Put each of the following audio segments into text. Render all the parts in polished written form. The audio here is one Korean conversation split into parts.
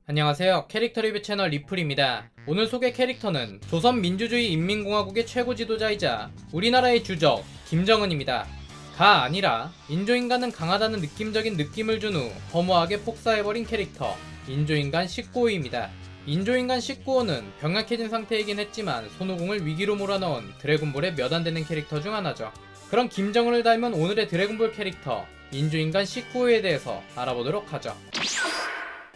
안녕하세요. 캐릭터 리뷰 채널 리플입니다. 오늘 소개 캐릭터는 조선민주주의 인민공화국의 최고 지도자이자 우리나라의 주적 김정은입니다. 가 아니라 인조인간은 강하다는 느낌적인 느낌을 준 후 허무하게 폭사해버린 캐릭터 인조인간 19호입니다. 인조인간 19호는 병약해진 상태이긴 했지만 손오공을 위기로 몰아넣은 드래곤볼의 몇 안되는 캐릭터 중 하나죠. 그런 김정은을 닮은 오늘의 드래곤볼 캐릭터 인조인간 19호에 대해서 알아보도록 하죠.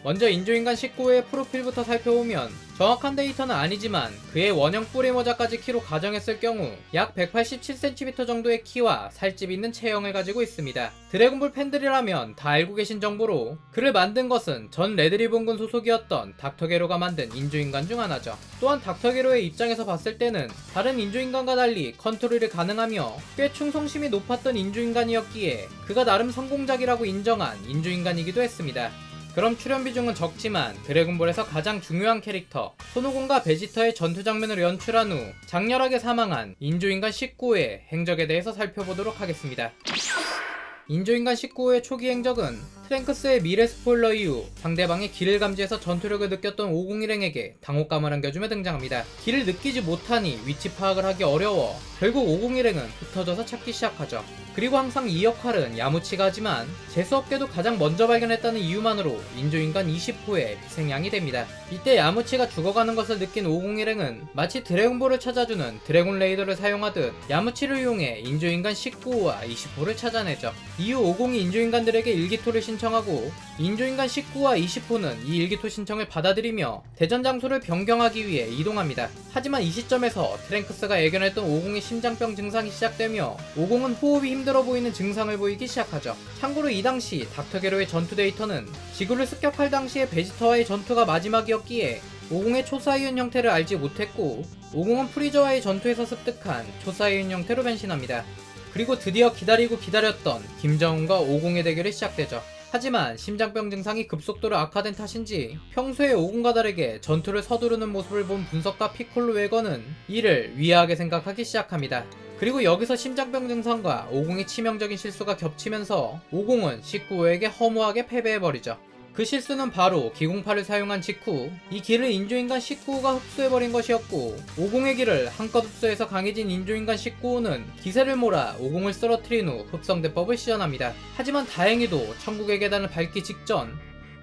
먼저 인조인간 19호의 프로필부터 살펴보면 정확한 데이터는 아니지만 그의 원형 뿌리 모자까지 키로 가정했을 경우 약 187cm 정도의 키와 살집 있는 체형을 가지고 있습니다. 드래곤볼 팬들이라면 다 알고 계신 정보로 그를 만든 것은 전 레드리본군 소속이었던 닥터게로가 만든 인조인간 중 하나죠. 또한 닥터게로의 입장에서 봤을 때는 다른 인조인간과 달리 컨트롤이 가능하며 꽤 충성심이 높았던 인조인간이었기에 그가 나름 성공작이라고 인정한 인조인간이기도 했습니다. 그럼 출연 비중은 적지만 드래곤볼에서 가장 중요한 캐릭터 손오공과 베지터의 전투 장면을 연출한 후 장렬하게 사망한 인조인간 19호의 행적에 대해서 살펴보도록 하겠습니다. 인조인간 19호의 초기 행적은 트랭크스의 미래 스포일러 이후 상대방의 기를 감지해서 전투력을 느꼈던 501행에게 당혹감을 안겨주며 등장합니다. 기를 느끼지 못하니 위치 파악을 하기 어려워 결국 501행은 흩어져서 찾기 시작하죠. 그리고 항상 이 역할은 야무치가 하지만 재수없게도 가장 먼저 발견했다는 이유만으로 인조인간 20호의 희생양이 됩니다. 이때 야무치가 죽어가는 것을 느낀 501행은 마치 드래곤볼을 찾아주는 드래곤 레이더를 사용하듯 야무치를 이용해 인조인간 19호와 20호를 찾아내죠. 이후 502 인조인간들에게 일기토를 신청하고 인조인간 19호와 20호는 이 일기토 신청을 받아들이며 대전 장소를 변경하기 위해 이동합니다. 하지만 이 시점에서 트랭크스가 예견했던 502의 심장병 증상이 시작되며 502는 호흡이 힘들어 보이는 증상을 보이기 시작하죠. 참고로 이 당시 닥터게로의 전투 데이터는 지구를 습격할 당시의 베지터와의 전투가 마지막이었기에 502의 초사이언 형태를 알지 못했고 502는 프리저와의 전투에서 습득한 초사이언 형태로 변신합니다. 그리고 드디어 기다리고 기다렸던 김정은과 502의 대결이 시작되죠. 하지만 심장병 증상이 급속도로 악화된 탓인지 평소에 502가 다르게 전투를 서두르는 모습을 본 분석가 피콜로 웨거는 이를 위하게 생각하기 시작합니다. 그리고 여기서 심장병 증상과 502의 치명적인 실수가 겹치면서 502는 19호에게 허무하게 패배해버리죠. 그 실수는 바로 기공파를 사용한 직후 이 기를 인조인간 19호가 흡수해버린 것이었고 502의 기를 한껏 흡수해서 강해진 인조인간 19호는 기세를 몰아 502를 쓰러뜨린 후 흡성대법을 시전합니다. 하지만 다행히도 천국의 계단을 밟기 직전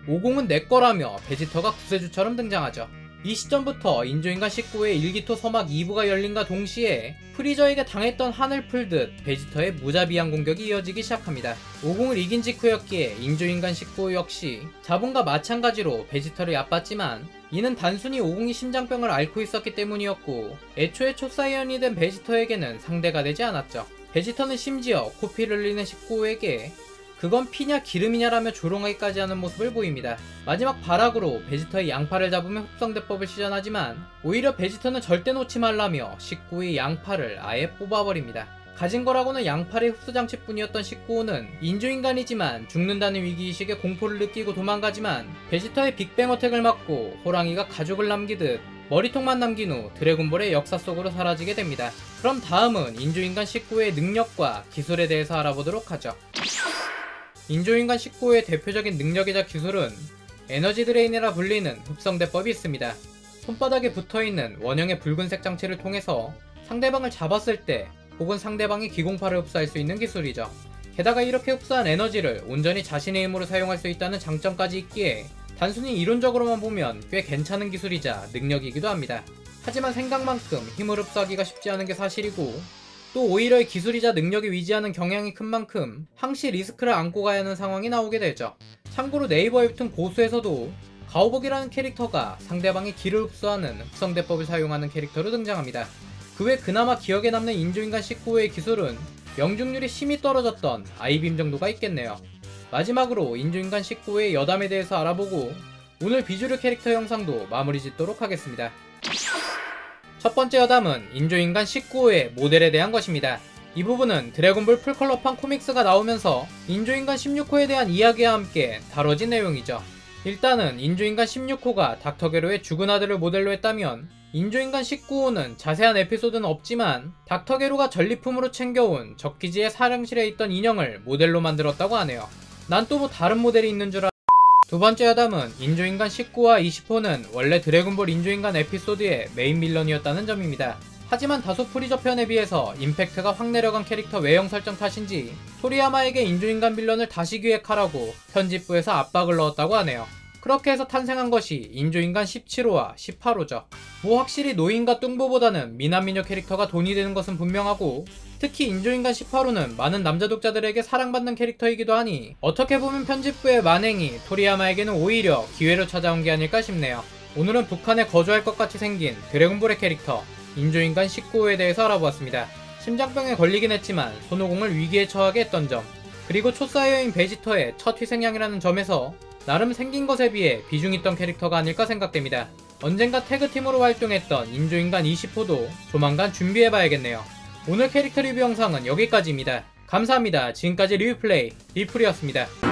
502는 내꺼라며 베지터가 구세주처럼 등장하죠. 이 시점부터 인조인간 19호의 일기토 서막 2부가 열린과 동시에 프리저에게 당했던 한을 풀듯 베지터의 무자비한 공격이 이어지기 시작합니다. 502를 이긴 직후였기에 인조인간 19호 역시 자본과 마찬가지로 베지터를 얕봤지만 이는 단순히 502 심장병을 앓고 있었기 때문이었고 애초에 초사이언이 된 베지터에게는 상대가 되지 않았죠. 베지터는 심지어 코피를 흘리는 19호에게 그건 피냐 기름이냐라며 조롱하기까지 하는 모습을 보입니다. 마지막 발악으로 베지터의 양팔을 잡으며 흡성대법을 시전하지만 오히려 베지터는 절대 놓지 말라며 19호의 양팔을 아예 뽑아버립니다. 가진 거라고는 양팔의 흡수장치뿐이었던 19호는 인조인간이지만 죽는다는 위기의식에 공포를 느끼고 도망가지만 베지터의 빅뱅 어택을 맞고 호랑이가 가죽을 남기듯 머리통만 남긴 후 드래곤볼의 역사 속으로 사라지게 됩니다. 그럼 다음은 인조인간 19호의 능력과 기술에 대해서 알아보도록 하죠. 인조인간 19호의 대표적인 능력이자 기술은 에너지 드레인이라 불리는 흡성대법이 있습니다. 손바닥에 붙어있는 원형의 붉은색 장치를 통해서 상대방을 잡았을 때 혹은 상대방이 기공파를 흡수할 수 있는 기술이죠. 게다가 이렇게 흡수한 에너지를 온전히 자신의 힘으로 사용할 수 있다는 장점까지 있기에 단순히 이론적으로만 보면 꽤 괜찮은 기술이자 능력이기도 합니다. 하지만 생각만큼 힘을 흡수하기가 쉽지 않은 게 사실이고 또 오히려 기술이자 능력이 위지하는 경향이 큰 만큼 항시 리스크를 안고 가야 하는 상황이 나오게 되죠. 참고로 네이버 웹툰 고수에서도 가오복이라는 캐릭터가 상대방의 기를 흡수하는 흡성대법을 사용하는 캐릭터로 등장합니다. 그 외 그나마 기억에 남는 인조인간 19호의 기술은 명중률이 심히 떨어졌던 아이빔 정도가 있겠네요. 마지막으로 인조인간 19호의 여담에 대해서 알아보고 오늘 비주류 캐릭터 영상도 마무리 짓도록 하겠습니다. 첫 번째 여담은 인조인간 19호의 모델에 대한 것입니다. 이 부분은 드래곤볼 풀컬러판 코믹스가 나오면서 인조인간 16호에 대한 이야기와 함께 다뤄진 내용이죠. 일단은 인조인간 16호가 닥터게로의 죽은 아들을 모델로 했다면 인조인간 19호는 자세한 에피소드는 없지만 닥터게로가 전리품으로 챙겨온 적기지의 사령실에 있던 인형을 모델로 만들었다고 하네요. 난 또 뭐 다른 모델이 있는 줄 두 번째 야담은 인조인간 19와 20호는 원래 드래곤볼 인조인간 에피소드의 메인 빌런이었다는 점입니다. 하지만 다소 프리저 편에 비해서 임팩트가 확 내려간 캐릭터 외형 설정 탓인지 토리야마에게 인조인간 빌런을 다시 기획하라고 편집부에서 압박을 넣었다고 하네요. 그렇게 해서 탄생한 것이 인조인간 17호와 18호죠. 뭐 확실히 노인과 뚱보보다는 미남미녀 캐릭터가 돈이 되는 것은 분명하고, 특히 인조인간 18호는 많은 남자 독자들에게 사랑받는 캐릭터이기도 하니 어떻게 보면 편집부의 만행이 토리야마에게는 오히려 기회로 찾아온 게 아닐까 싶네요. 오늘은 북한에 거주할 것 같이 생긴 드래곤볼의 캐릭터 인조인간 19호에 대해서 알아보았습니다. 심장병에 걸리긴 했지만 손오공을 위기에 처하게 했던 점, 그리고 초사이어인 베지터의 첫 희생양이라는 점에서 나름 생긴 것에 비해 비중 있던 캐릭터가 아닐까 생각됩니다. 언젠가 태그팀으로 활동했던 인조인간 20호도 조만간 준비해봐야겠네요. 오늘 캐릭터 리뷰 영상은 여기까지입니다. 감사합니다. 지금까지 리뷰플레이 리플이었습니다.